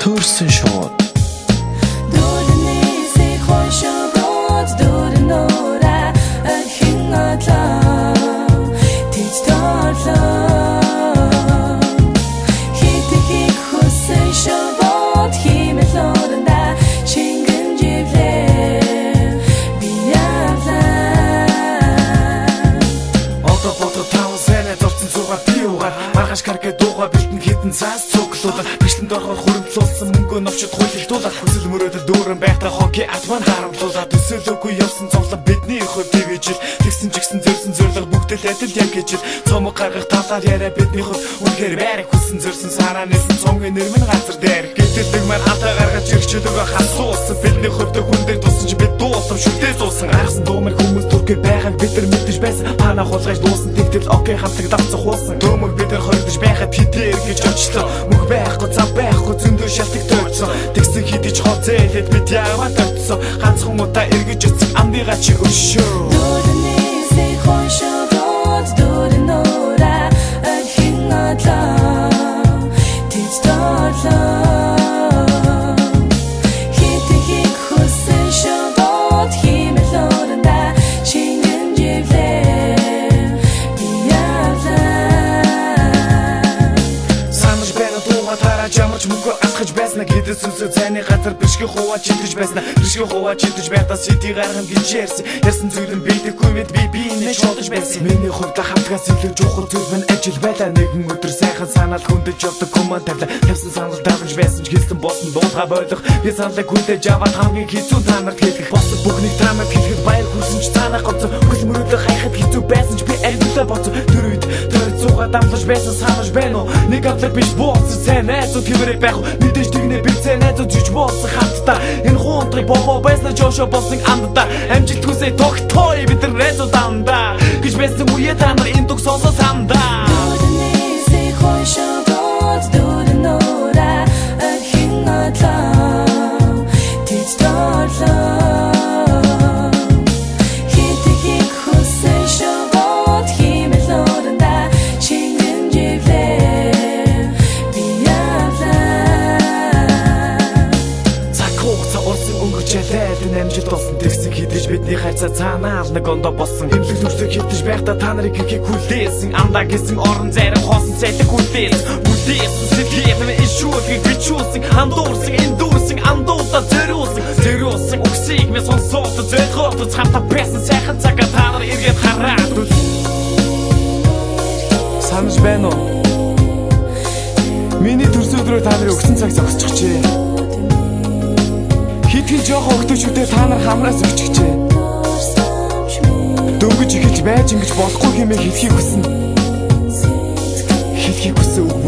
Төрсөн шууд Маргааш каргэ дууга бэлтэн хитэн цаас цуглуулаад бичлэнд орохоор хуримтлуулсан мөнгөө новчод хуйлдуулаад хүсэл мөрөөдөл дүүрэн байхдаа хоки атман харамлуулаад төсөөлөөгүй явсан цовлог бидний хувь тэгэж тэгсэн чигсэн зөрсөн зориг бүгдэл адил яг гэж цомог гаргах талаар яриа бидний хувь үнэхээр байрах хүссэн зөрсөн сараа нэлсэн цомгийн нэрмэн газар дээр гэтэлдэг маань хатаа гаргаж ирчэлөгөө хасуусан бидний хувьд хүн дээр тусан ч бид дуулсан шүтээ зуусан гаргасан дуумар хүмүүс түрхээ байгааг бид нар мэдэж байсан пана хулгайж дуусан тэгтэл окей хамтлаг давцах хуусан дөмөг бид нар хоригдож байхад хитээр гэж очлоо мөх байхгүй цав байхгүй зөндөө шалтгаан тойрцсон тэгсэн хидэж хоцээлээд бид яваад очсон ганцхан удаа эргэж өцсөн амдыгаа чи өшөө Жамарч мөнгө асгаж байснаа гэдэс сүнсөө цайны газар бишгэ хуваач идэж байснаа бишгэ хуваач идэж байхдаа сити гарган гэж ярьсан зүйлэн бидэхгүй мэд би нэ шодож байсан миний хувьд хамтгаас илүү жохол зүйл мань ажил байлаа нэгэн өдөр сайхан санаал хүндэж явдаг команд тавьсан санал давж байсан ч хэлсэн босон дуутга бойлох би саналаа хүндэж аваад хамгийн хэцүү танарт хэлэх босон бүхнийг танарт хэлэхэд баяр хүрсэн ч цаанаа гоцсон хүсэл мөрөөдөө хайхад хэцүү байсан ч би альбилаа боцсон тэр үед цуга дамлаж байсан санаж байна уу нэг авлаг биш буусан сайн найзууд хэмрээ байх уу мэдээж тэгнэ би сайн найзууд жиж буусан хамтдаа энэ хуунтрыг боо байснаа жошо болсон амдаа амжилт хүсээ тогтоё бид нар найзууд амдаа гэж байсан үе та нар энэ дуг сонсоо самдаа амжилт болсон тэгсэн хідэж бидний хайцаа цаанаа нэг ондоо болсон хэмлэг төрсөг хитэж байхдаа та нарыг ихийг хүлээсэн амдаа гэсэн орон зарим хоосон цайлаг хүлээсэн сэтгэлээ ишүүлгийг бичүүлсэн андуурсан эндүүрсэн андуудаа зориулсан өгсийг мэс сонсоод зөөхөд цаатаа байсан сайхан цагаа та нар эргээд хараад санаж байна уу миний төрс өдрөө та нарыг өгсөн цаг зогсчихжээ хитгэн жоохон өгтөчүүдээ та нар хамраас өчгчээ дөнгөж ихэж байж ингэж болохгүй хэмээн хэлхийг хүснэ хэлхийг хүсэв